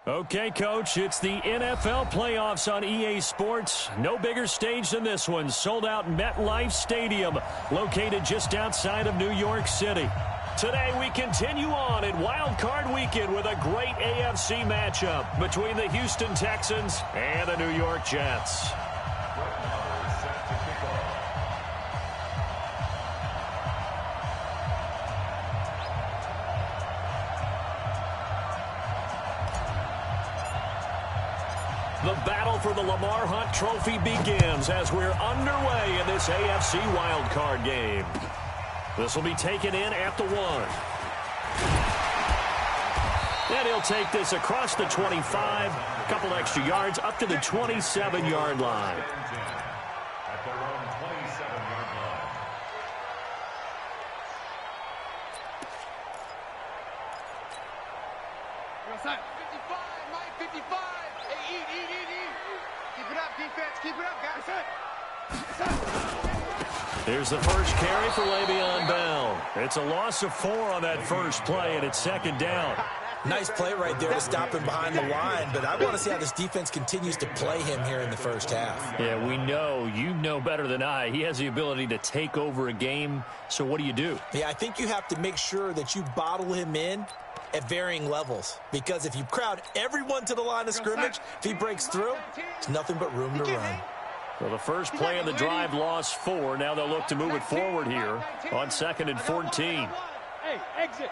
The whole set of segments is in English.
Okay, Coach, it's the NFL playoffs on EA Sports. No bigger stage than this one. Sold out MetLife Stadium, located just outside of New York City. Today we continue on in Wild Card Weekend with a great AFC matchup between the Houston Texans and the New York Jets. The battle for the Lamar Hunt Trophy begins as we're underway in this AFC wildcard game. This will be taken in at the 1. And he'll take this across the 25, a couple extra yards up to the 27-yard line. At their own 27-yard line. What's that? 55, Mike, 55. Hey, eat. Keep it up, defense. Keep it up, guys. Here's the first carry for Le'Veon Bell. It's a loss of 4 on that first play, and it's second down. Nice play right there to stop him behind the line, but I want to see how this defense continues to play him here in the first half. Yeah, we know. You know better than I. He has the ability to take over a game, so what do? Yeah, I think you have to make sure that you bottle him in at varying levels, because if you crowd everyone to the line of scrimmage, if he breaks through, there's nothing but room to run. Well, the first play of the drive lost 4. Now they'll look to move it forward here on 2nd and 14. Hey, exit.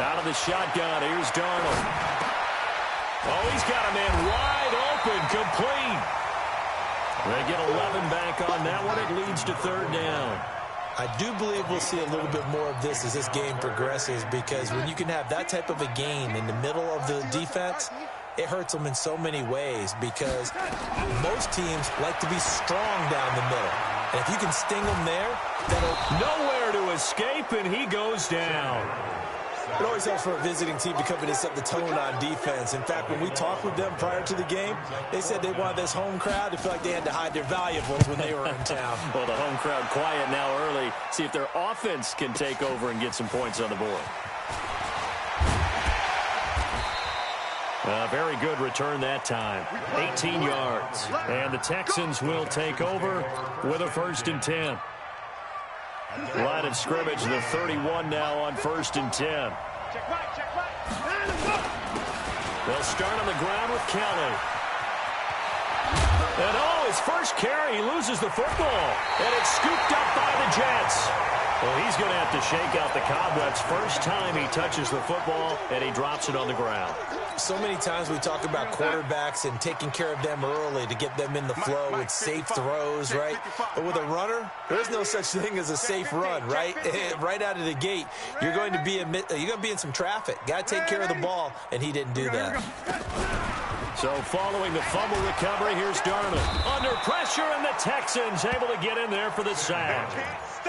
Out of the shotgun, here's Darnold. Oh, he's got a man wide open, complete. They get 11 back on that one. It leads to 3rd down. I do believe we'll see a little bit more of this as this game progresses, because when you can have that type of a gain in the middle of the defense, it hurts them in so many ways, because most teams like to be strong down the middle. And if you can sting them there, that'll... Nowhere to escape, and he goes down. It always helps for a visiting team to come in and set the tone on defense. In fact, when we talked with them prior to the game, they said they wanted this home crowd to feel like they had to hide their valuables when they were in town. Well, the home crowd quiet now early. See if their offense can take over and get some points on the board. A very good return that time. 18 yards. And the Texans will take over with a 1st and 10. Line of scrimmage, the 31 now on 1st and 10. They'll start on the ground with Kelly. And his first carry, he loses the football. And it's scooped up by the Jets. Well, he's going to have to shake out the cobwebs. First time he touches the football, and he drops it on the ground. So many times we talk about quarterbacks and taking care of them early to get them in the flow with safe throws, right? But with a runner, there's no such thing as a safe run, right? Right out of the gate, you're going to be in some traffic. Got to take care of the ball, and he didn't do that. So following the fumble recovery, here's Darnold. Under pressure, and the Texans able to get in there for the sack.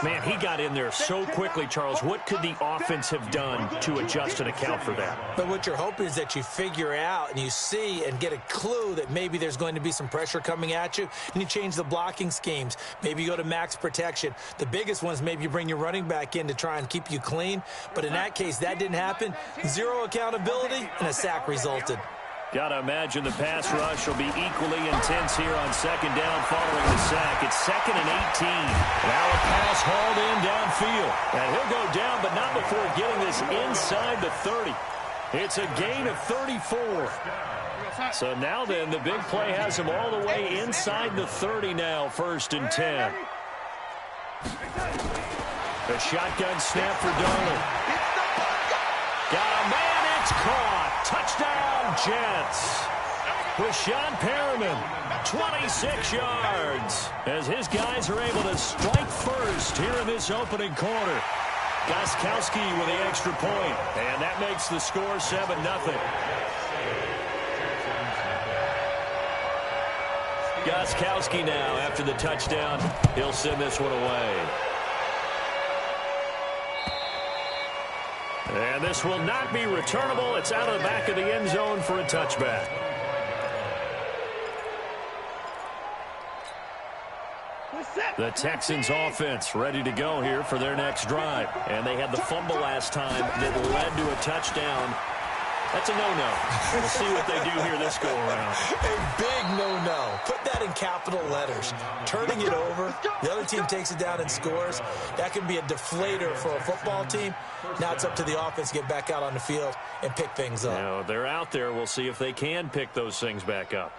Man, he got in there so quickly, Charles. What could the offense have done to adjust and account for that? But what you're hoping is that you figure out and you see and get a clue that maybe there's going to be some pressure coming at you, and you change the blocking schemes. Maybe you go to max protection. The biggest one is maybe you bring your running back in to try and keep you clean. But in that case, that didn't happen. 0 accountability, and a sack resulted. Got to imagine the pass rush will be equally intense here on 2nd down following the sack. It's 2nd and 18. Now a pass hauled in downfield. And he'll go down, but not before getting this inside the 30. It's a gain of 34. So now then, the big play has him all the way inside the 30 now, 1st and 10. The shotgun snap for Darnold. Got a man, it's caught. Touchdown, Jets. With Sean Perriman, 26 yards. As his guys are able to strike first here in this opening quarter. Gostkowski with the extra point, and that makes the score 7-0. Gostkowski now, after the touchdown, he'll send this one away. And this will not be returnable. It's out of the back of the end zone for a touchback. The Texans offense ready to go here for their next drive. And they had the fumble last time that led to a touchdown. That's a no-no. We'll see what they do here this go-around. A big no-no. Put that in capital letters. Turning it over, the other team takes it down and scores. That can be a deflator for a football team. Now it's up to the offense to get back out on the field and pick things up. Now, they're out there. We'll see if they can pick those things back up.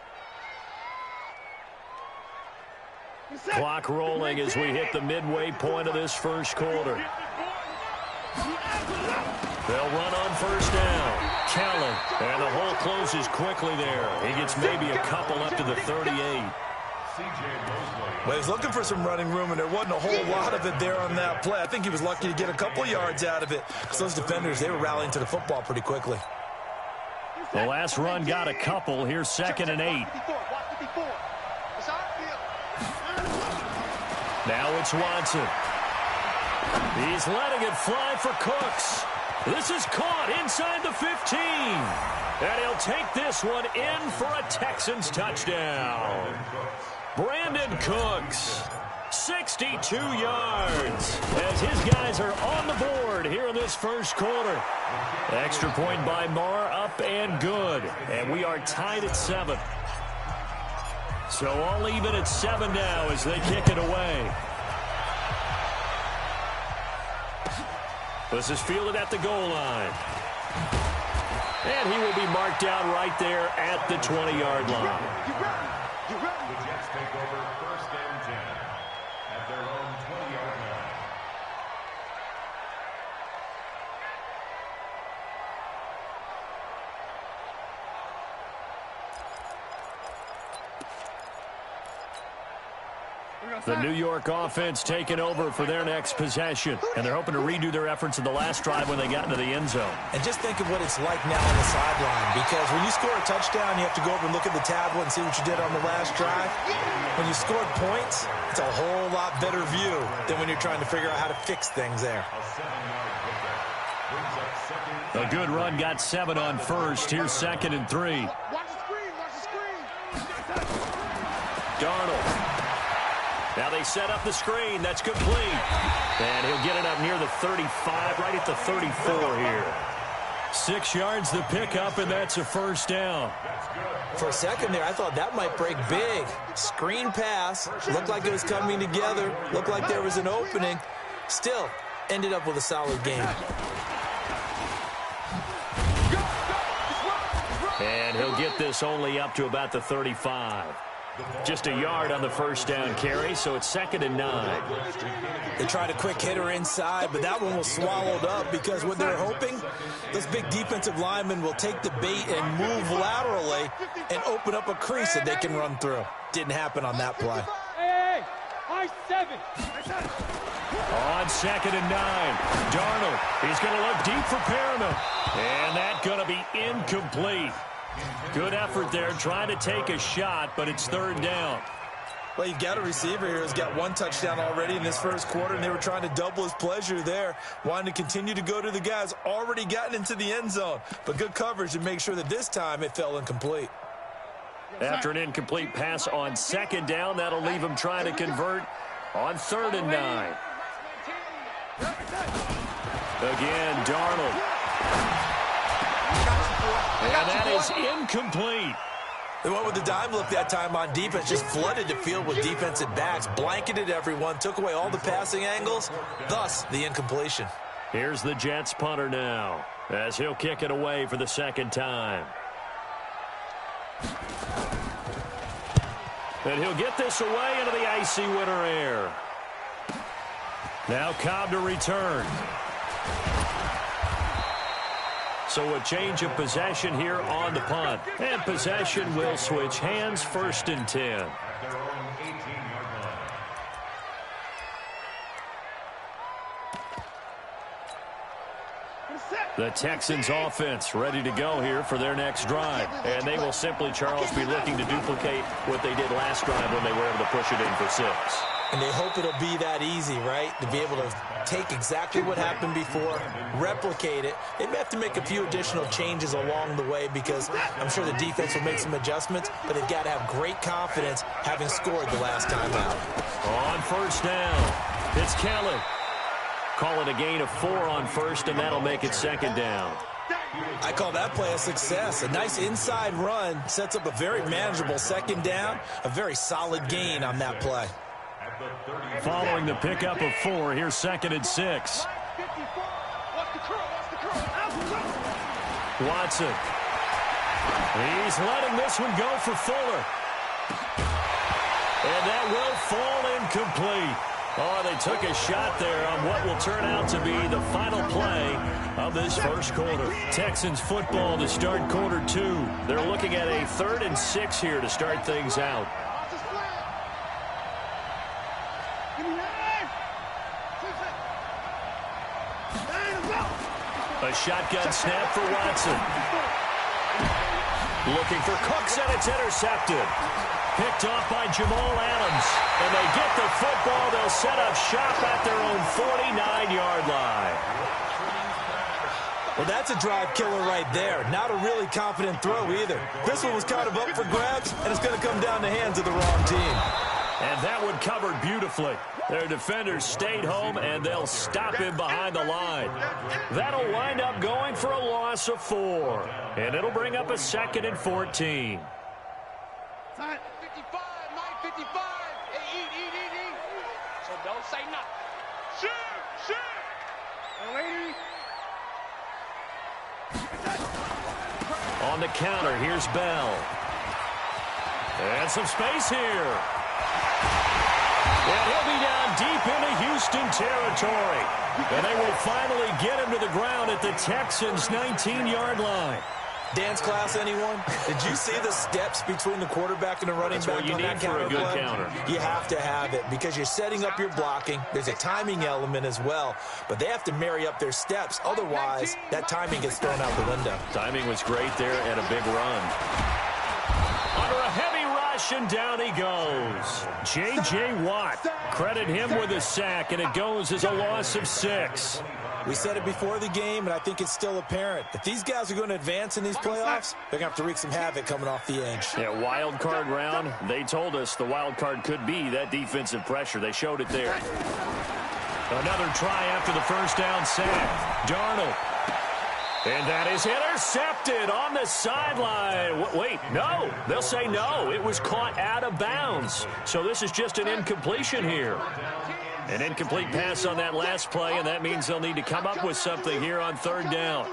Clock rolling as we hit the midway point of this first quarter. They'll run on first down. Kellen, and the hole closes quickly there. He gets maybe a couple up to the 38. Well, he's looking for some running room, and there wasn't a whole lot of it there on that play. I think he was lucky to get a couple yards out of it because those defenders, they were rallying to the football pretty quickly. The last run got a couple. Here's 2nd and 8. Now it's Watson. He's letting it fly for Cooks. This is caught inside the 15. And he'll take this one in for a Texans touchdown. Brandon Cooks, 62 yards, as his guys are on the board here in this first quarter. Extra point by Marr, up and good. And we are tied at 7. So all even at 7 now as they kick it away. This is fielded at the goal line. And he will be marked down right there at the 20-yard line. The Jets take over 1st and 10 at their own 20-yard line. The New York offense taking over for their next possession. And they're hoping to redo their efforts in the last drive when they got into the end zone. And just think of what it's like now on the sideline, because when you score a touchdown, you have to go over and look at the tablet and see what you did on the last drive. When you scored points, it's a whole lot better view than when you're trying to figure out how to fix things there. A good run got 7 on first. Here's 2nd and 3. Watch the screen, watch the screen. Darnold. Now they set up the screen. That's complete. And he'll get it up near the 35, right at the 34 here. 6 yards the pickup, and that's a first down. For a second there, I thought that might break big. Screen pass. Looked like it was coming together. Looked like there was an opening. Still, ended up with a solid game. And he'll get this only up to about the 35. Just a yard on the first down carry, so it's 2nd and 9. They tried a quick hitter inside, but that one was swallowed up because what they're hoping, those big defensive linemen will take the bait and move laterally and open up a crease that they can run through. Didn't happen on that play. Hey, high 7. On 2nd and 9, Darnold, he's going to look deep for Perriman. And that's going to be incomplete. Good effort there, trying to take a shot, but it's 3rd down. Well, you've got a receiver here who's got 1 touchdown already in this first quarter, and they were trying to double his pleasure there, wanting to continue to go to the guys already gotten into the end zone. But good coverage to make sure that this time it fell incomplete. After an incomplete pass on 2nd down, that'll leave him trying to convert on 3rd and 9. Again, Darnold. And that is incomplete. They went with the dime look that time on defense, just flooded the field with defensive backs, blanketed everyone, took away all the passing angles, thus the incompletion. Here's the Jets punter now, as he'll kick it away for the 2nd time. And he'll get this away into the icy winter air. Now Cobb to return. So a change of possession here on the punt. And possession will switch hands, 1st and 10. The Texans offense ready to go here for their next drive. And they will simply, Charles, be looking to duplicate what they did last drive when they were able to push it in for 6. And they hope it'll be that easy, right? To be able to take exactly what happened before, replicate it. They may have to make a few additional changes along the way because I'm sure the defense will make some adjustments, but they've got to have great confidence having scored the last time out. On 1st down, it's Kelly. Call it a gain of 4 on 1st, and that'll make it 2nd down. I call that play a success. A nice inside run sets up a very manageable second down, a very solid gain on that play. Following the pickup of 4, here's 2nd and 6. Watson. He's letting this one go for Fuller. And that will fall incomplete. Oh, they took a shot there on what will turn out to be the final play of this first quarter. Texans football to start quarter 2. They're looking at a 3rd and 6 here to start things out. A shotgun snap for Watson. Looking for Cooks, and it's intercepted. Picked off by Jamal Adams. And they get the football. They'll set up shop at their own 49-yard line. Well, that's a drive killer right there. Not a really confident throw either. This one was kind of up for grabs, and it's going to come down the hands of the wrong team. And that one covered beautifully. Their defenders stayed home, and they'll stop him behind the line. That'll wind up going for a loss of 4. And it'll bring up a 2nd and 14. 55, Mike 55. Hey, eat. So don't say nothing. Shoot. And lady. On the counter, here's Bell. And some space here. And he'll be down deep into Houston territory. And they will finally get him to the ground at the Texans' 19-yard line. Dance class, anyone? Did you see the steps between the quarterback and the running back on that counter play? That's what you need for a good counter. You have to have it because you're setting up your blocking. There's a timing element as well, but they have to marry up their steps. Otherwise, that timing gets thrown out the window. Timing was great there and a big run. Under a heavy rush, and down he goes. J.J. Watt, credit him with a sack, and it goes as a loss of 6. We said it before the game, and I think it's still apparent. If these guys are going to advance in these playoffs, they're going to have to wreak some havoc coming off the edge. Yeah, wild card round. They told us the wild card could be that defensive pressure. They showed it there. Another try after the first down sack. Darnold. And that is intercepted on the sideline. Wait, no. They'll say no. It was caught out of bounds. So this is just an incompletion here. An incomplete pass on that last play, and that means they'll need to come up with something here on 3rd down.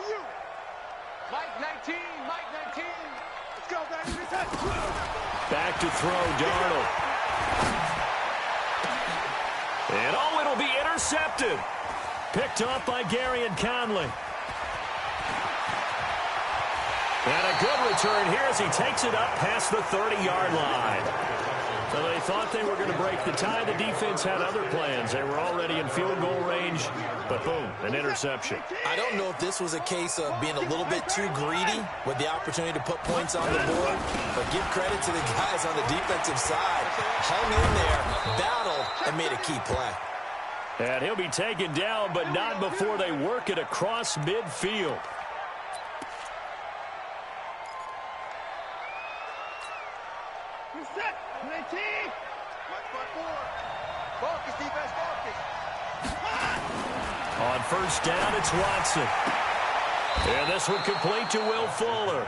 Mike 19. Let's go, baby. Back to throw, Darnold. And oh, it'll be intercepted. Picked off by Gary and Conley. And a good return here as he takes it up past the 30-yard line. So they thought they were going to break the tie. The defense had other plans. They were already in field goal range, but boom, an interception. I don't know if this was a case of being a little bit too greedy with the opportunity to put points on the board, but give credit to the guys on the defensive side. Hung in there, battled, and made a key play. And he'll be taken down, but not before they work it across midfield. On first down, it's Watson. And this one complete to Will Fuller.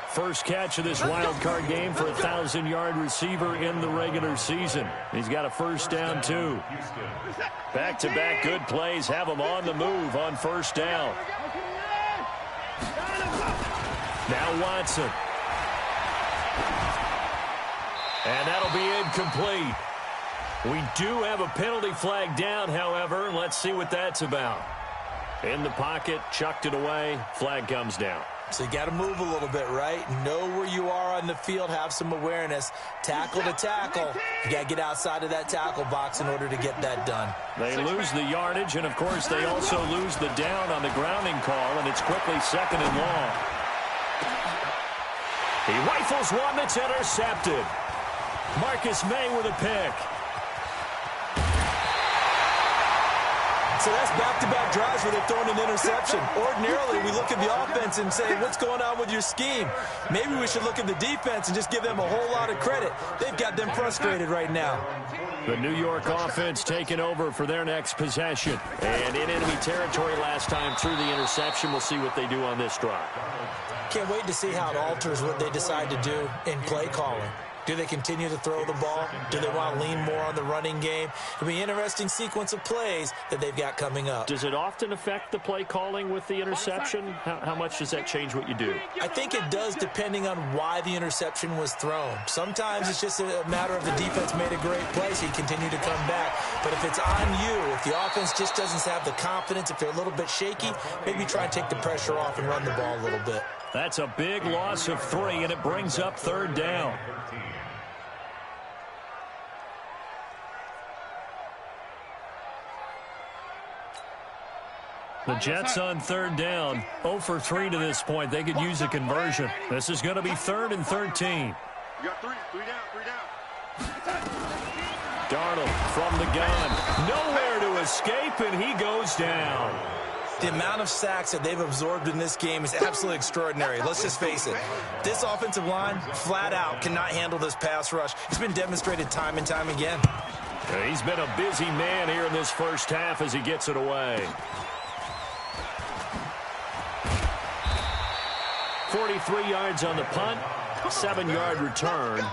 First catch of this wild card game for a 1,000-yard receiver in the regular season. He's got a first down, too. Back-to-back good plays have him on the move on first down. Now Watson. And that'll be incomplete. We do have a penalty flag down, however. Let's see what that's about. In the pocket, chucked it away, flag comes down. So you got to move a little bit, right? Know where you are on the field, have some awareness. Tackle to tackle. You got to get outside of that tackle box in order to get that done. They lose the yardage, and, of course, they also lose the down on the grounding call, and it's quickly 2nd and long. He rifles one that's intercepted. Marcus May with a pick. So that's back-to-back drives where they're throwing an interception. Ordinarily, we look at the offense and say, what's going on with your scheme? Maybe we should look at the defense and just give them a whole lot of credit. They've got them frustrated right now. The New York offense taking over for their next possession. And in enemy territory last time through the interception. We'll see what they do on this drive. Can't wait to see how it alters what they decide to do in play calling. Do they continue to throw the ball? Do they want to lean more on the running game? It'll be an interesting sequence of plays that they've got coming up. Does it often affect the play calling with the interception? How much does that change what you do? I think it does, depending on why the interception was thrown. Sometimes it's just a matter of the defense made a great play, so you continue to come back. But if it's on you, if the offense just doesn't have the confidence, if they're a little bit shaky, maybe try and take the pressure off and run the ball a little bit. That's a big loss of 3, and it brings up 3rd down. The Jets on 3rd down, 0 for 3 to this point. They could use a conversion. This is going to be 3rd and 13. You got three down. Darnold from the gun. Nowhere to escape, and he goes down. The amount of sacks that they've absorbed in this game is absolutely extraordinary. Let's just face it. This offensive line, flat out, cannot handle this pass rush. It's been demonstrated time and time again. He's been a busy man here in this first half as he gets it away. 43 yards on the punt, 7-yard return.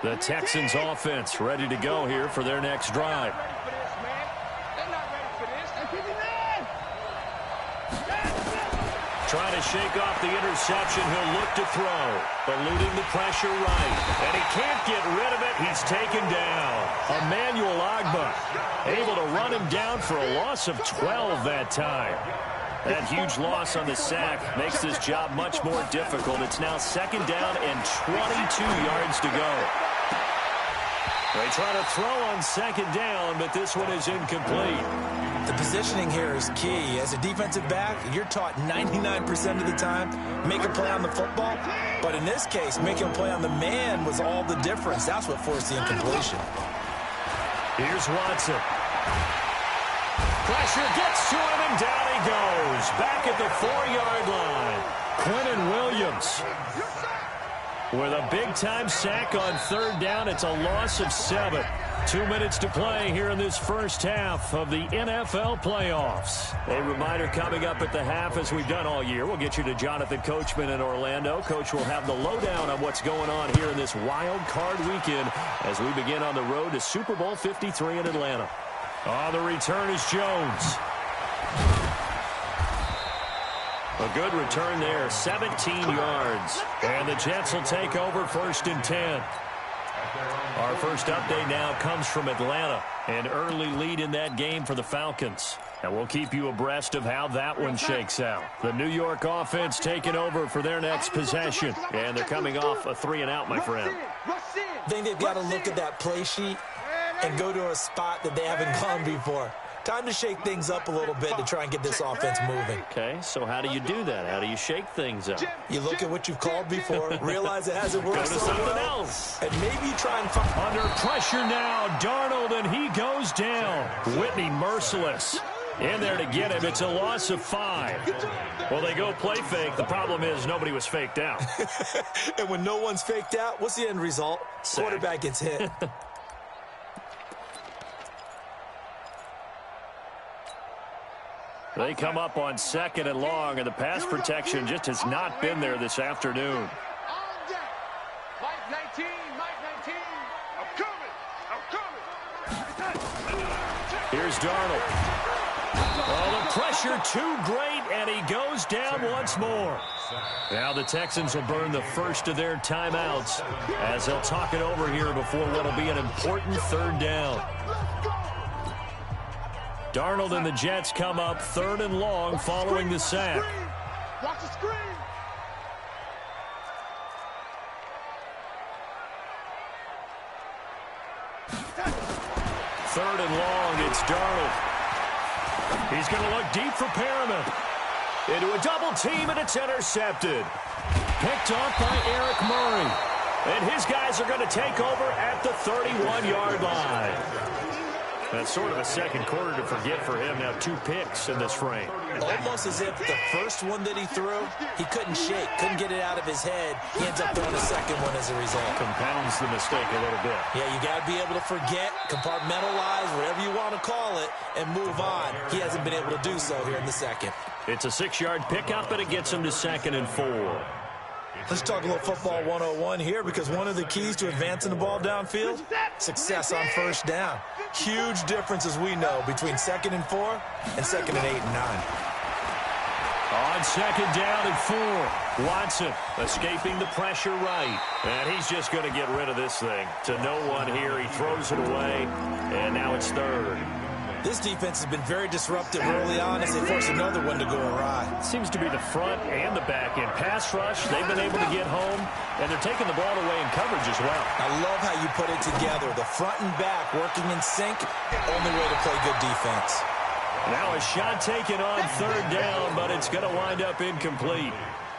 The Texans offense ready to go here for their next drive. Trying to shake off the interception. He'll look to throw. Eluding the pressure right. And he can't get rid of it. He's taken down. Emmanuel Ogbah able to run him down for a loss of 12 that time. That huge loss on the sack makes this job much more difficult. It's now 2nd down and 22 yards to go. They try to throw on 2nd down, but this one is incomplete. The positioning here is key. As a defensive back, you're taught 99% of the time, make a play on the football. But in this case, making a play on the man was all the difference. That's what forced the incompletion. Here's Watson. Pressure gets to him, and down he goes. Back at the 4-yard line. Quentin Williams with a big-time sack on 3rd down. It's a loss of 7. 2 minutes to play here in this first half of the NFL playoffs. A reminder coming up at the half, as we've done all year. We'll get you to Jonathan Coachman in Orlando. Coach will have the lowdown on what's going on here in this wild card weekend as we begin on the road to Super Bowl 53 in Atlanta. On the return is Jones. A good return there, 17 yards. And the Jets will take over 1st and 10. Our first update now comes from Atlanta. An early lead in that game for the Falcons. And we'll keep you abreast of how that one shakes out. The New York offense taking over for their next possession. And they're coming off a 3-and-out, my friend. I think they've got to look at that play sheet and go to a spot that they haven't gone before. Time to shake things up a little bit to try and get this offense moving. Okay, so how do you do that? How do you shake things up? You look at what you've called before, realize it hasn't worked so well, else. and maybe you try and find... Under pressure now, Darnold, and he goes down. Whitney merciless. In there to get him. It's a loss of 5. Well, they go play fake. The problem is nobody was faked out. And when no one's faked out, what's the end result? Sack. Quarterback gets hit. They come up on 2nd and long, and the pass protection just has not been there this afternoon. Mike 19, Mike 19. I'm coming. Here's Darnold. Oh, the pressure too great, and he goes down once more. Now the Texans will burn the first of their timeouts as they'll talk it over here before what'll be an important 3rd down. Darnold and the Jets come up 3rd and long following the sack. Watch the screen. Third and long, it's Darnold. He's going to look deep for Perriman. Into a double team, and it's intercepted. picked off by Eric Murray. And his guys are going to take over at the 31-yard line. That's sort of a second quarter to forget for him. Now 2 picks in this frame. Almost as if the first one that he threw, he couldn't shake, couldn't get it out of his head. He ends up throwing a second one as a result. Compounds the mistake a little bit. Yeah, you got to be able to forget, compartmentalize, whatever you want to call it, and move on. He hasn't been able to do so here in the second. It's a 6-yard pickup, and it gets him to 2nd and 4. Let's talk a little football 101 here, because one of the keys to advancing the ball downfield, success on first down. Huge difference, as we know, between 2nd and 4 and 2nd and 8 and 9. On 2nd down and 4, Watson escaping the pressure right. And he's just going to get rid of this thing. To no one here, he throws it away, and now it's 3rd. This defense has been very disruptive early on as they force another one to go awry. Seems to be the front and the back end. Pass rush, they've been able to get home, and they're taking the ball away in coverage as well. I love how you put it together. The front and back working in sync, only way to play good defense. Now a shot taken on 3rd down, but it's going to wind up incomplete.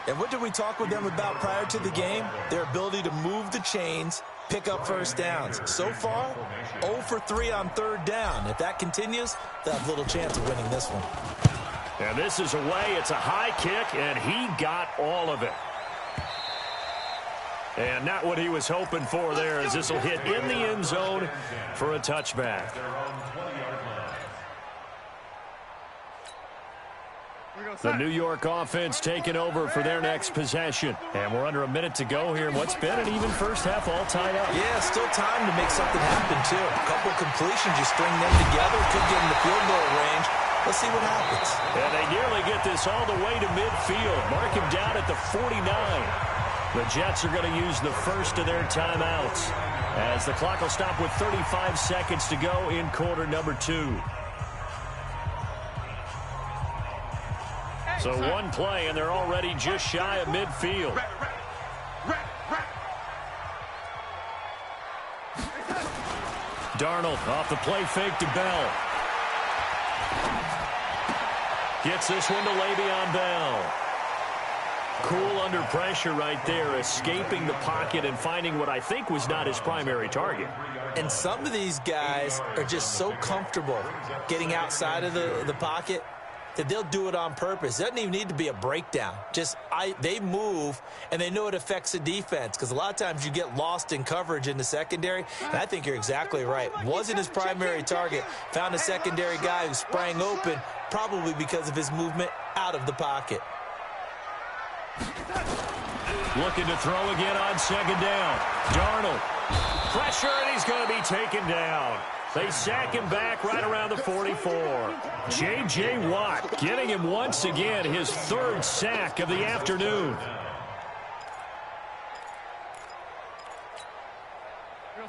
And what did we talk with them about prior to the game? Their ability to move the chains, pick up first downs. So far, 0 for 3 on 3rd down. If that continues, they'll have little chance of winning this one. And this is away. It's a high kick, and he got all of it. And not what he was hoping for there, as this will hit in the end zone for a touchback. The New York offense taking over for their next possession. And we're under a minute to go here in what's been an even first half, all tied up. Yeah, still time to make something happen, too. A couple completions, you string them together, could get in the field goal range. Let's see what happens. And they nearly get this all the way to midfield. Mark him down at the 49. The Jets are going to use the first of their timeouts, as the clock will stop with 35 seconds to go in quarter number 2. So one play, and they're already just shy of midfield. Darnold off the play fake to Bell. Gets this one to Le'Veon Bell. Cool under pressure right there, escaping the pocket and finding what I think was not his primary target. And some of these guys are just so comfortable getting outside of the pocket that they'll do it on purpose. It doesn't even need to be a breakdown. They move, and they know it affects the defense, because a lot of times you get lost in coverage in the secondary, and I think you're exactly right. Wasn't his primary target. Found a secondary guy who sprang open, probably because of his movement out of the pocket. Looking to throw again on 2nd down. Darnold. Pressure, and he's going to be taken down. They sack him back right around the 44. J.J. Watt getting him once again his 3rd sack of the afternoon.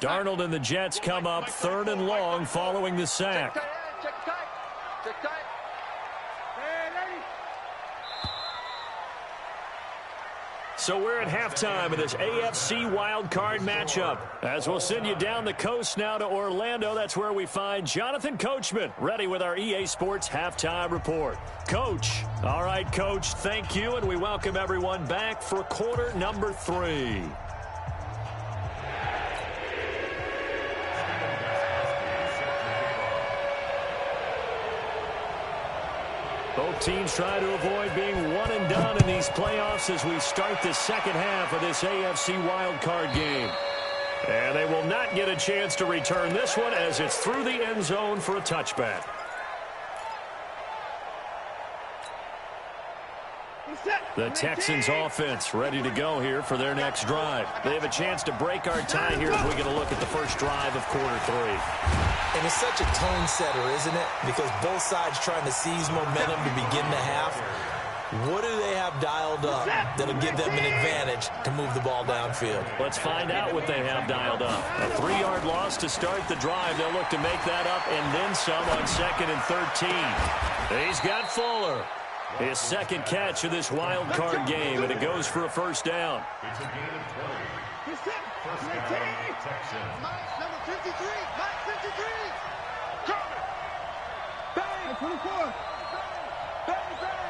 Darnold and the Jets come up 3rd and long following the sack. So we're at halftime of this AFC wildcard matchup. As we'll send you down the coast now to Orlando, that's where we find Jonathan Coachman, ready with our EA Sports halftime report. Coach. All right, Coach, thank you, and we welcome everyone back for quarter number 3. Both teams try to avoid being one and done in these playoffs as we start the second half of this AFC wildcard game. And they will not get a chance to return this one, as it's through the end zone for a touchback. The Texans offense ready to go here for their next drive. They have a chance to break our tie here as we get a look at the first drive of quarter 3. And it's such a tone setter, isn't it? Because both sides trying to seize momentum to begin the half. What do they have dialed up that'll give them an advantage to move the ball downfield? Let's find out what they have dialed up. A 3-yard loss to start the drive. They'll look to make that up and then some on 2nd and 13. He's got Fuller. His 2nd catch of this wild card game, and it goes for a first down. It's a gain of 20. First down, Texans. Mike, number 53. Mike, 53. Cover. Bang. 24. Bang, bang.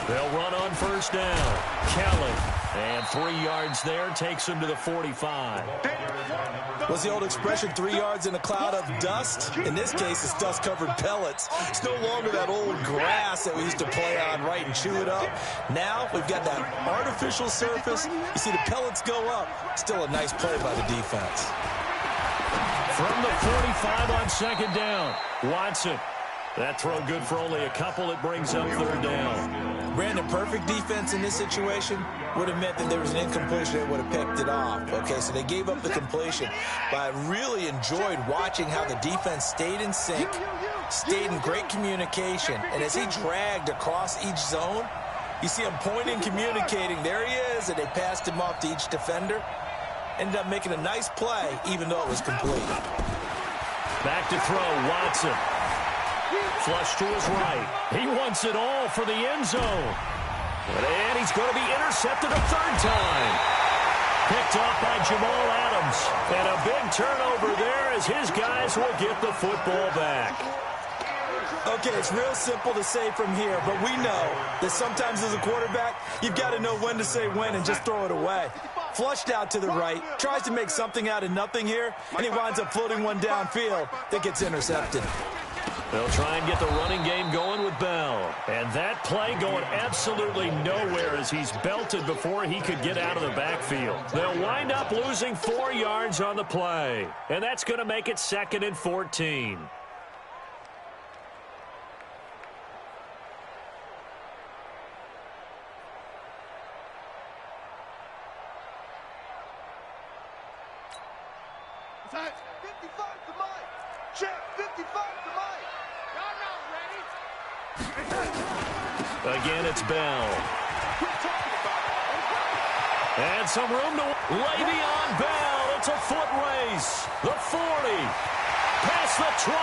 They'll run on first down. Kelly. And 3 yards there takes him to the 45. What's the old expression, 3 yards in a cloud of dust? In this case, it's dust-covered pellets. It's no longer that old grass that we used to play on, right, and chew it up. Now we've got that artificial surface. You see the pellets go up. Still a nice play by the defense. From the 45 on second down, Watson. That throw good for only a couple. It brings up third down. Brandon, perfect defense in this situation would have meant that there was an incompletion that would have picked it off. Okay, so they gave up the completion. But I really enjoyed watching how the defense stayed in sync, stayed in great communication. And as he dragged across each zone, you see him pointing, communicating. There he is, and they passed him off to each defender. Ended up making a nice play, even though it was complete. Back to throw, Watson. Flush to his right. He wants it all for the end zone. And he's going to be intercepted a third time. Picked off by Jamal Adams. And a big turnover there as his guys will get the football back. Okay, it's real simple to say from here, but we know that sometimes as a quarterback, you've got to know when to say when and just throw it away. Flushed out to the right, tries to make something out of nothing here, and he winds up floating one downfield that gets intercepted. They'll try and get the running game going with Bell. And that play going absolutely nowhere as he's belted before he could get out of the backfield. They'll wind up losing 4 yards on the play. And that's going to make it 2nd and 14. Touch. 55 to Mike. Check. 55 to Mike. Y'all not ready. Again, it's Bell. And some room to Le'Veon Bell. It's a foot race. The 40. Past the 20.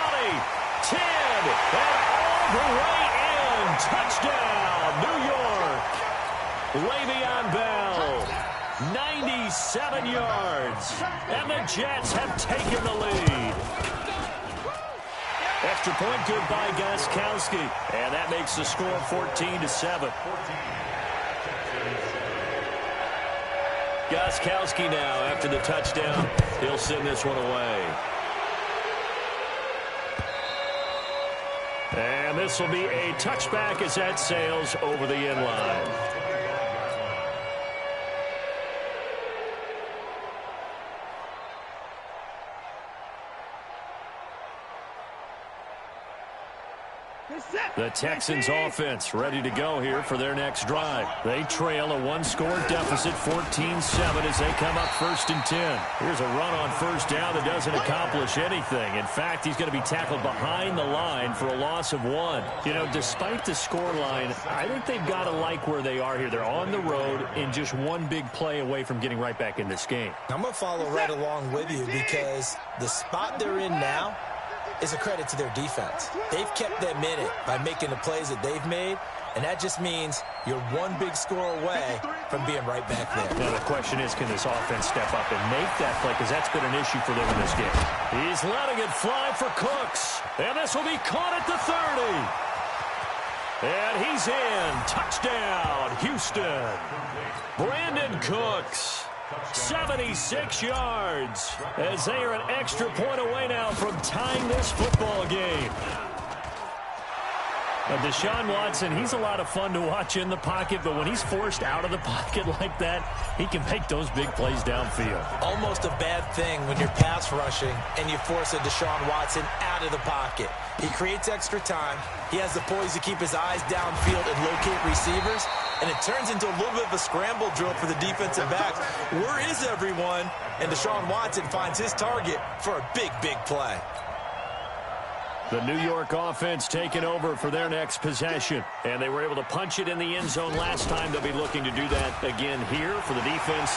10. And all the way in. Touchdown, New York. Le'Veon Bell. 97 yards. And the Jets have taken the lead. Extra point good by Gostkowski. And that makes the score 14-7. Gostkowski now after the touchdown. He'll send this one away. And this will be a touchback as that sails over the end line. The Texans offense ready to go here for their next drive. They trail a one-score deficit, 14-7, as they come up 1st and 10. Here's a run on first down that doesn't accomplish anything. In fact, he's going to be tackled behind the line for a loss of 1. You know, despite the score line, I think they've got to like where they are here. They're on the road and just one big play away from getting right back in this game. I'm going to follow right along with you because the spot they're in now is a credit to their defense. They've kept them in it by making the plays that they've made, and that just means you're one big score away from being right back there. Now the question is, can this offense step up and make that play, because that's been an issue for them in this game. He's letting it fly for Cooks, and this will be caught at the 30. And he's in. Touchdown, Houston. Brandon Cooks. 76 yards as they are an extra point away now from tying this football game. Deshaun Watson, he's a lot of fun to watch in the pocket, but when he's forced out of the pocket like that, he can make those big plays downfield. Almost a bad thing when you're pass rushing and you force a Deshaun Watson out of the pocket. He creates extra time. He has the poise to keep his eyes downfield and locate receivers, and it turns into a little bit of a scramble drill for the defensive backs. Where is everyone? And Deshaun Watson finds his target for a big, big play. The New York offense taking over for their next possession. And they were able to punch it in the end zone last time. They'll be looking to do that again here for the defense.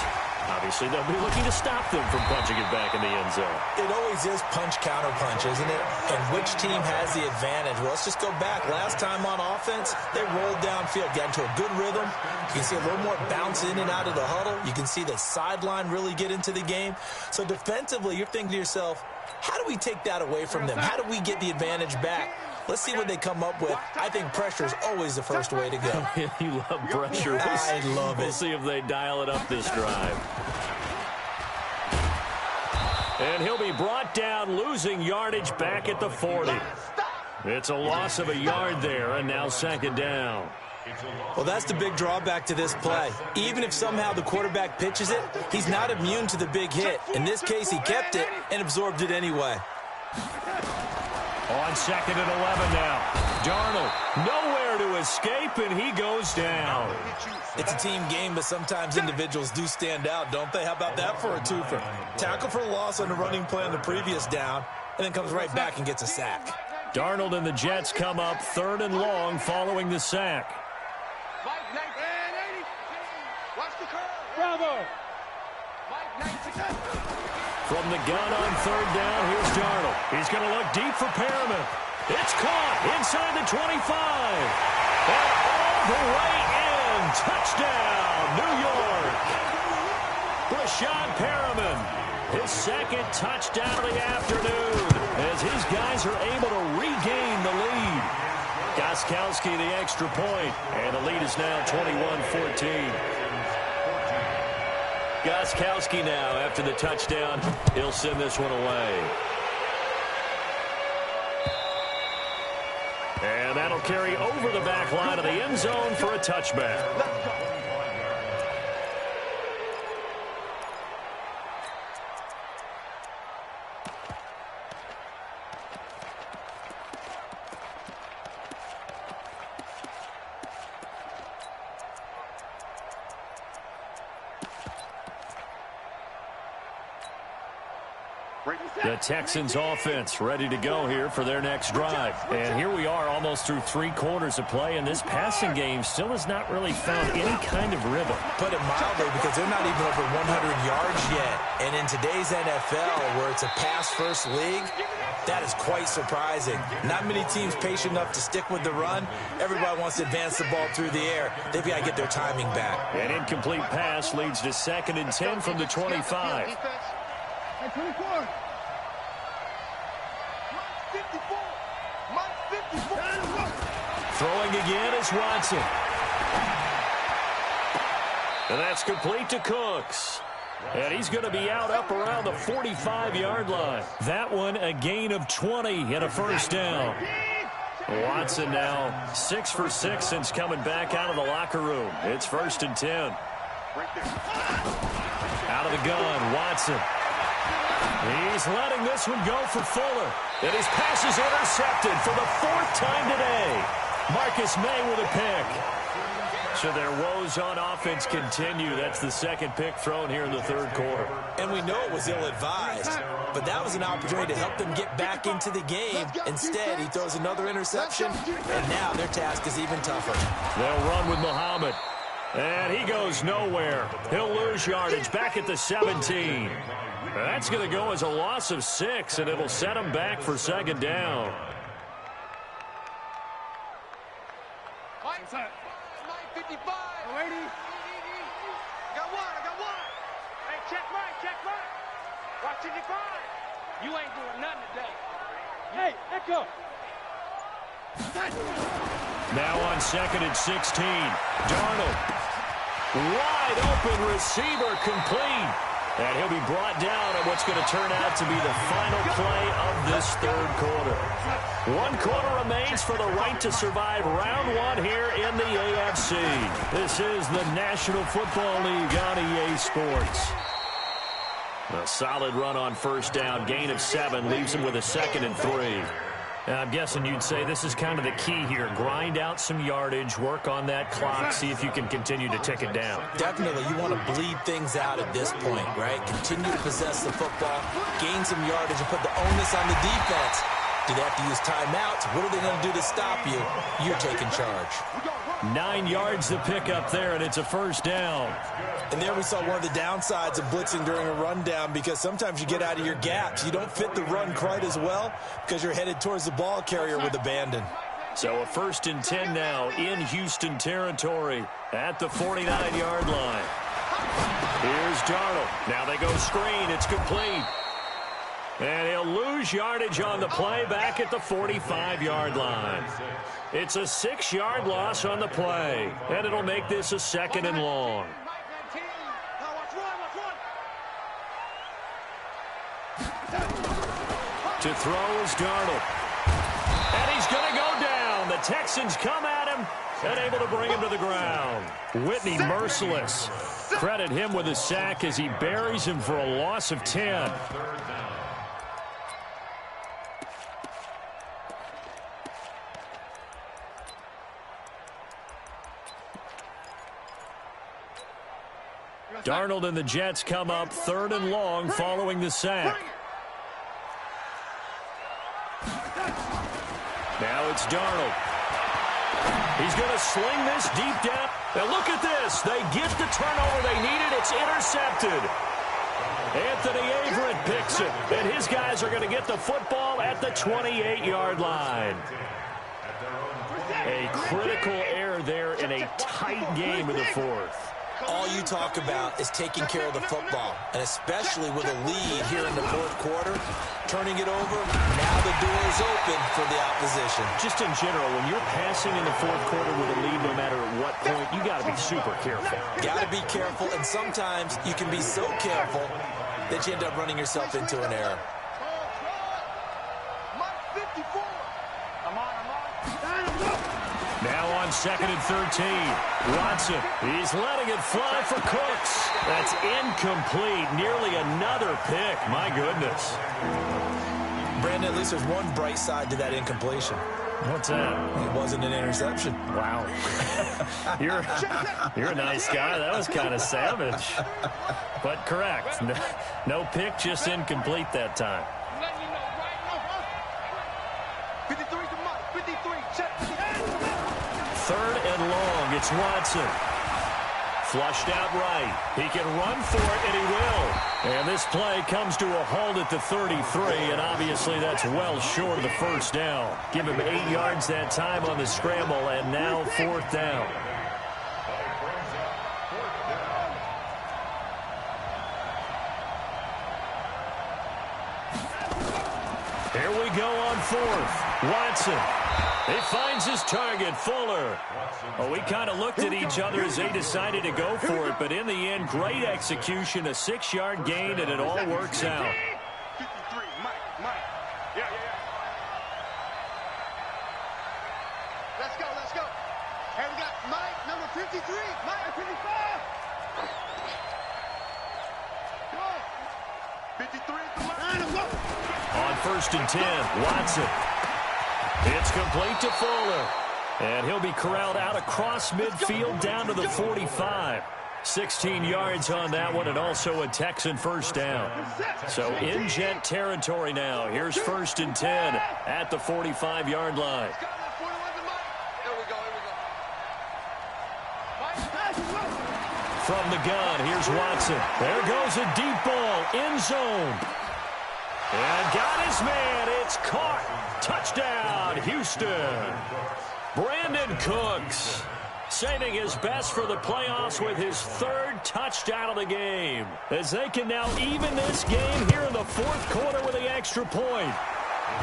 Obviously, they'll be looking to stop them from punching it back in the end zone. It always is punch-counter-punch, isn't it? And which team has the advantage? Well, let's just go back. Last time on offense, they rolled downfield, got into a good rhythm. You can see a little more bounce in and out of the huddle. You can see the sideline really get into the game. So defensively, you're thinking to yourself, How do we take that away from them? How do we get the advantage back? Let's see what they come up with. I think pressure is always the first way to go. You love pressure. I love it. We'll see if they dial it up this drive. And he'll be brought down, losing yardage back at the 40. It's a loss of a yard there, and now second down. Well, that's the big drawback to this play. Even if somehow the quarterback pitches it, he's not immune to the big hit. In this case, he kept it and absorbed it anyway. On second and 11 now. Darnold nowhere to escape, and he goes down. It's a team game, but sometimes individuals do stand out, don't they? How about that for a twofer? Tackle for loss on the running play on the previous down, and then comes right back and gets a sack. Darnold and the Jets come up third and long following the sack. Bravo! From the gun on third down, here's Darnold. He's going to look deep for Perriman. It's caught inside the 25. And all the way in. Touchdown, New York. Rashad Perriman, his second touchdown of the afternoon, as his guys are able to regain the lead. Gostkowski the extra point, and the lead is now 21-14. Gostkowski now, after the touchdown, he'll send this one away. And that'll carry over the back line of the end zone for a touchback. The Texans offense ready to go here for their next drive. And here we are almost through 3 quarters of play, and this passing game still has not really found any kind of rhythm. Put it mildly, because they're not even over 100 yards yet. And in today's NFL, where it's a pass-first league, that is quite surprising. Not many teams patient enough to stick with the run. Everybody wants to advance the ball through the air. They've got to get their timing back. An incomplete pass leads to second and 10 from the 25. Hey, 24. Throwing again is Watson. And that's complete to Cooks. And he's going to be out up around the 45-yard line. That one a gain of 20 and a first down. Watson now 6 for 6 since coming back out of the locker room. It's first and 10. Out of the gun, Watson. He's letting this one go for Fuller. And his pass is intercepted for the 4th time today. Marcus May with a pick. So their woes on offense continue. That's the second pick thrown here in the 3rd quarter. And we know it was ill-advised, but that was an opportunity to help them get back into the game. Instead, he throws another interception, and now their task is even tougher. They'll run with Muhammad. And he goes nowhere. He'll lose yardage back at the 17. That's going to go as a loss of 6, and it'll set him back for second down. Mike 55. I got one. Hey, check Mike. Watch 55. You ain't doing nothing today. Hey, let go. Now on second and 16. Darnold. Wide open receiver, complete. And he'll be brought down on what's going to turn out to be the final play of this 3rd quarter. 1 quarter remains for the right to survive round 1 here in the AFC. This is the National Football League on EA Sports. A solid run on first down, gain of 7, leaves him with a 2nd and 3. I'm guessing you'd say this is kind of the key here. Grind out some yardage, work on that clock, see if you can continue to tick it down. Definitely, you want to bleed things out at this point, right? Continue to possess the football, gain some yardage, and put the onus on the defense. Do they have to use timeouts? What are they going to do to stop you? You're taking charge. 9 yards to pick up there, and it's a first down. And there we saw one of the downsides of blitzing during a rundown, because sometimes you get out of your gaps. You don't fit the run quite as well because you're headed towards the ball carrier with abandon. So a first and 10 now in Houston territory at the 49-yard line. Here's Darnold. Now they go screen. It's complete. And he'll lose yardage on the play back at the 45-yard line. It's a 6-yard loss on the play, and it'll make this a 2nd and long. To throw is Darnold. And he's going to go down. The Texans come at him and able to bring him to the ground. Whitney merciless. Credit him with a sack as he buries him for a loss of 10. Darnold and the Jets come up 3rd and long following the sack. Now it's Darnold. He's going to sling this deep down. Now look at this. They get the turnover they needed. It's intercepted. Anthony Averett picks it. And his guys are going to get the football at the 28-yard line. A critical error there in a tight game in the 4th. All you talk about is taking care of the football, and especially with a lead here in the 4th quarter, turning it over, now the door is open for the opposition. Just in general, when you're passing in the 4th quarter with a lead, no matter at what point, you got to be super careful. Got to be careful, and sometimes you can be so careful that you end up running yourself into an error. Now on 2nd and 13. Watson, he's letting it fly for Cooks. That's incomplete. Nearly another pick. My goodness. Brandon, at least there's one bright side to that incompletion. What's that? It wasn't an interception. Wow. You're a nice guy. That was kind of savage. But correct. No pick, just incomplete that time. 3rd and long. It's Watson. Flushed out right. He can run for it, and he will. And this play comes to a halt at the 33, and obviously that's well short of the 1st down. Give him 8 yards that time on the scramble, and now 4th down. Here we go on 4th. Watson. He finds his target, Fuller. Oh, we kind of looked at each other as they decided to go for it, but in the end, great execution, a 6-yard gain, and it all works out. 53, Mike. Yeah. Let's go. Here we got Mike, number 53. Mike, 55. Go. 53 for Mike. On 1st and 10, Watson. It's complete to Fuller. And he'll be corralled out across midfield down to the 45. 16 yards on that one, and also a Texan 1st down. So in Jet territory now. Here's 1st and 10 at the 45-yard line. From the gun, here's Watson. There goes a deep ball, end zone. And got his man. It's caught. Touchdown, Houston. Brandon Cooks saving his best for the playoffs with his 3rd touchdown of the game, as they can now even this game here in the 4th quarter with the extra point.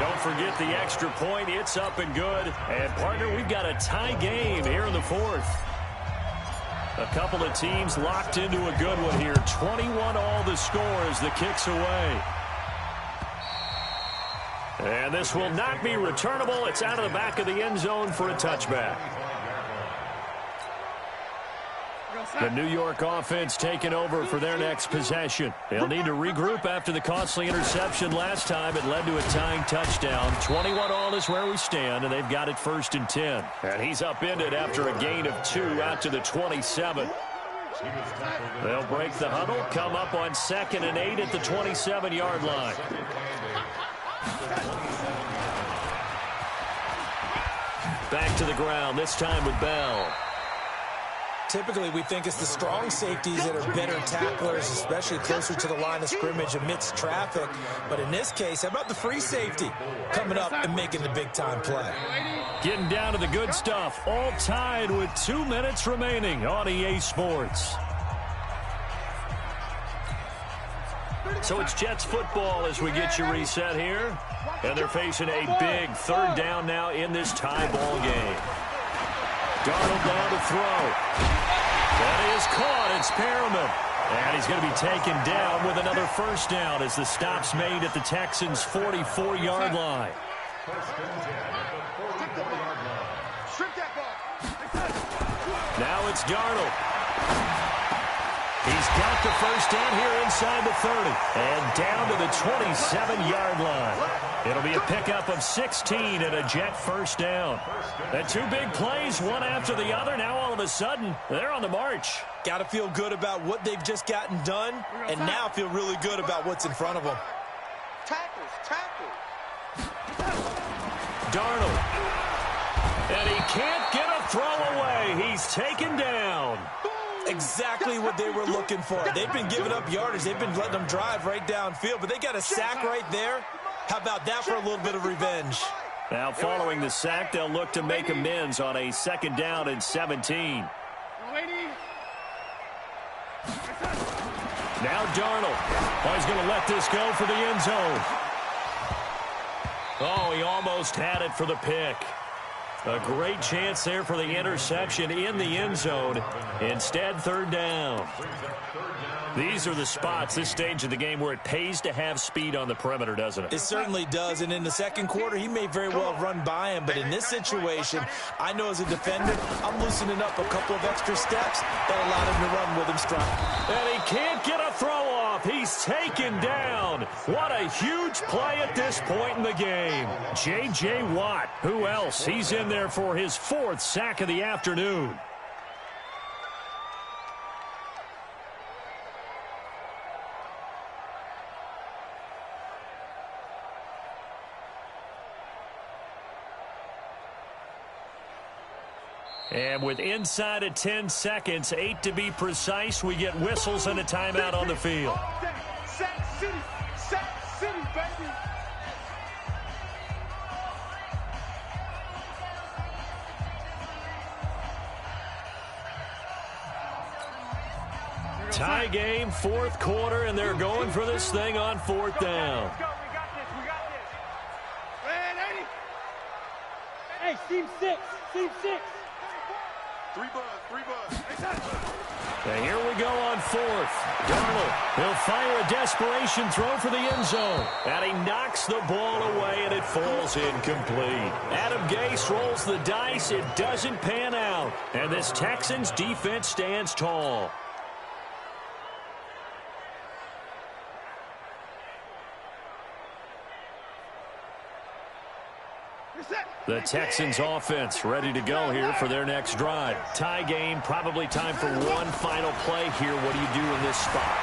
Don't forget the extra point. It's up and good. And, partner, we've got a tie game here in the 4th. A couple of teams locked into a good one here. 21 all the score as the kick's away. And this will not be returnable. It's out of the back of the end zone for a touchback. The New York offense taking over for their next possession. They'll need to regroup after the costly interception last time. It led to a tying touchdown. 21 all is where we stand, and they've got it 1st and 10. And he's upended after a gain of 2 out to the 27. They'll break the huddle, come up on 2nd and 8 at the 27-yard line. Back to the ground, this time with Bell. Typically, we think it's the strong safeties that are better tacklers, especially closer to the line of scrimmage amidst traffic. But in this case, how about the free safety coming up and making the big-time play? Getting down to the good stuff, all tied with 2 minutes remaining on EA Sports. So it's Jets football as we get you reset here. And they're facing a big third down now in this tie ball game. Darnold down to throw. That is caught. It's Perriman. And he's going to be taken down with another first down as the stop's made at the Texans' 44-yard line. Now it's Darnold. He's got the first down here inside the 30. And down to the 27-yard line. It'll be a pickup of 16 and a Jet first down. The two big plays, one after the other. Now all of a sudden, they're on the march. Got to feel good about what they've just gotten done, and now feel really good about what's in front of them. Tackle. Darnold. And he can't get a throw away. He's taken down. Exactly what they were looking for. They've been giving up yardage. They've been letting them drive right downfield, but they got a sack right there. How about that for a little bit of revenge? Now following the sack, they'll look to make amends on a second down and 17. Now Darnold. Oh, he's going to let this go for the end zone. Oh, he almost had it for the pick. A great chance there for the interception in the end zone. Instead, third down. These are the spots, this stage of the game, where it pays to have speed on the perimeter, doesn't it? It certainly does. And in the second quarter, he may very well run by him. But in this situation, I know as a defender, I'm loosening up a couple of extra steps that allowed him to run with him strong. And he can't get a throw off. He's taken down. What a huge play at this point in the game. J.J. Watt. Who else? He's in there for his fourth sack of the afternoon. And with inside of 10 seconds, 8 to be precise, we get whistles and a timeout on the field. Sack City, baby. Tie game, fourth quarter, and they're going for this thing on fourth down. Let's go. We got this. Man, 80. Hey, team six. Three buzz. And here we go on fourth. Darnold, he'll fire a desperation throw for the end zone. And he knocks the ball away, and it falls incomplete. Adam Gase rolls the dice. It doesn't pan out. And this Texans defense stands tall. The Texans offense ready to go here for their next drive. Tie game, probably time for one final play here. What do you do in this spot?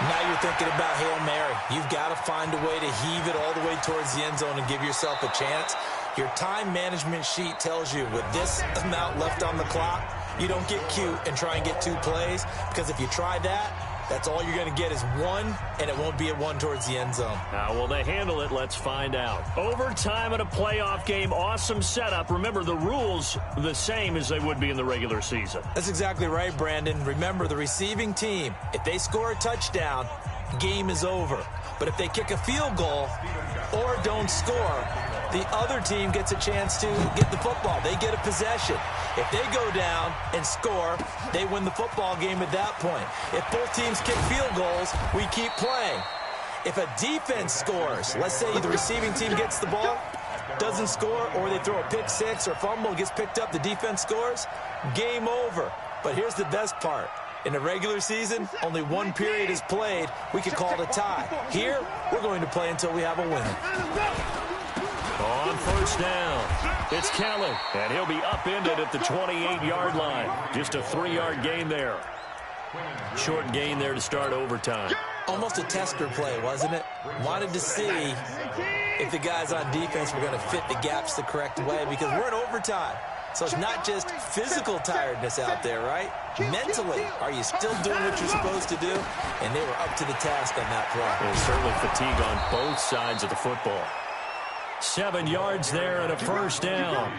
Now you're thinking about Hail Mary. You've got to find a way to heave it all the way towards the end zone and give yourself a chance. Your time management sheet tells you with this amount left on the clock, you don't get cute and try and get 2 plays, because if you try that, that's all you're going to get is one, and it won't be a one towards the end zone. How will they handle it? Let's find out. Overtime in a playoff game, awesome setup. Remember, the rules the same as they would be in the regular season. That's exactly right, Brandon. Remember, the receiving team, if they score a touchdown, game is over. But if they kick a field goal or don't score, the other team gets a chance to get the football. They get a possession. If they go down and score, they win the football game at that point. If both teams kick field goals, we keep playing. If a defense scores, let's say the receiving team gets the ball, doesn't score, or they throw a pick six or fumble, gets picked up, the defense scores, game over. But here's the best part. In the regular season, only one period is played. We could call it a tie. Here, we're going to play until we have a winner. On first down, it's Kelly, and he'll be upended at the 28-yard line. Just a 3-yard gain there. Short gain there to start overtime. Almost a tester play, wasn't it? Wanted to see if the guys on defense were going to fit the gaps the correct way, because we're in overtime. So it's not just physical tiredness out there, right? Mentally, are you still doing what you're supposed to do? And they were up to the task on that play. There's certainly fatigue on both sides of the football. 7 yards there and a first down.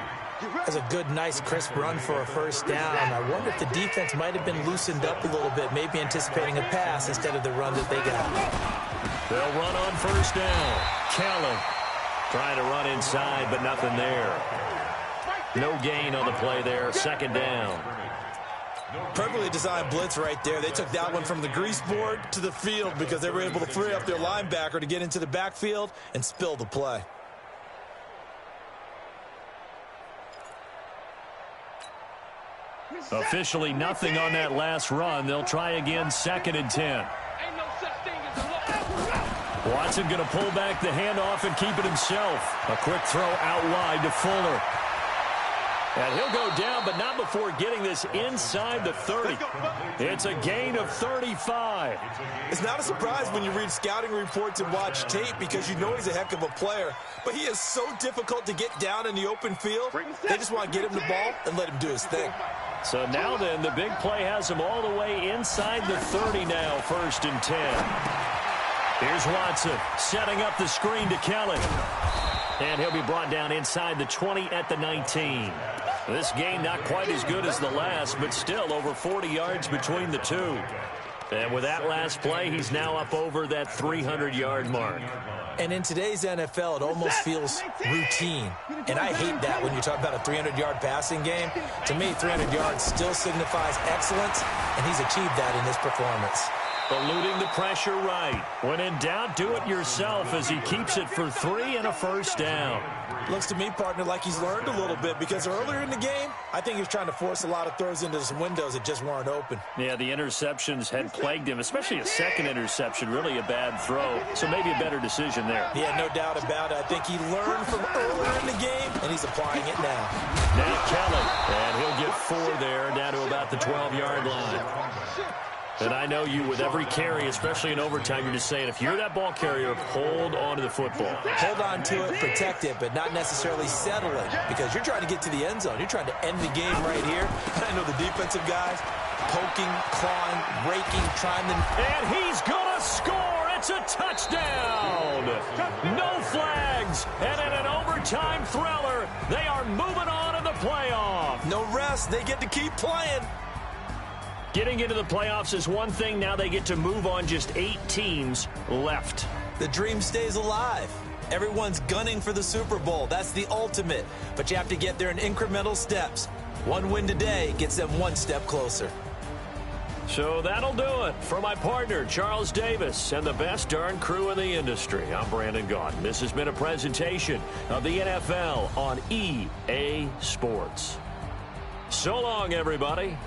That's a good, nice, crisp run for a first down. I wonder if the defense might have been loosened up a little bit, maybe anticipating a pass instead of the run that they got. They'll run on first down. Kelly trying to run inside, but nothing there. No gain on the play there. Second down. Perfectly designed blitz right there. They took that one from the grease board to the field because they were able to free up their linebacker to get into the backfield and spill the play. Officially nothing on that last run. They'll try again, 2nd and 10. Ain't no such thing as a look. Watson going to pull back the handoff and keep it himself. A quick throw out wide to Fuller. And he'll go down, but not before getting this inside the 30. It's a gain of 35. It's not a surprise when you read scouting reports and watch tape because you know he's a heck of a player. But he is so difficult to get down in the open field. They just want to get him the ball and let him do his thing. So now then, the big play has him all the way inside the 30 now, 1st and 10. Here's Watson setting up the screen to Kelly. And he'll be brought down inside the 20 at the 19. This game not quite as good as the last, but still over 40 yards between the two. And with that last play, he's now up over that 300-yard mark. And in today's NFL, it almost feels routine. And I hate that when you talk about a 300-yard passing game. To me, 300 yards still signifies excellence, and he's achieved that in this performance. Eluding the pressure right. When in doubt, do it yourself as he keeps it for 3 and a first down. Looks to me, partner, like he's learned a little bit because earlier in the game, I think he was trying to force a lot of throws into some windows that just weren't open. Yeah, the interceptions had plagued him, especially a second interception, really a bad throw. So maybe a better decision there. Yeah, no doubt about it. I think he learned from earlier in the game, and he's applying it now. Now Kelly, and he'll get 4 there, down to about the 12-yard line. And I know you, with every carry, especially in overtime, you're just saying, if you're that ball carrier, hold on to the football. Hold on to it, protect it, but not necessarily settle it because you're trying to get to the end zone. You're trying to end the game right here. And I know the defensive guys poking, clawing, raking, trying to... And he's going to score. It's a touchdown. No flags. And in an overtime thriller, they are moving on in the playoff. No rest. They get to keep playing. Getting into the playoffs is one thing. Now they get to move on. Just 8 teams left. The dream stays alive. Everyone's gunning for the Super Bowl. That's the ultimate. But you have to get there in incremental steps. One win today gets them one step closer. So that'll do it for my partner, Charles Davis, and the best darn crew in the industry. I'm Brandon Gaudin. This has been a presentation of the NFL on EA Sports. So long, everybody.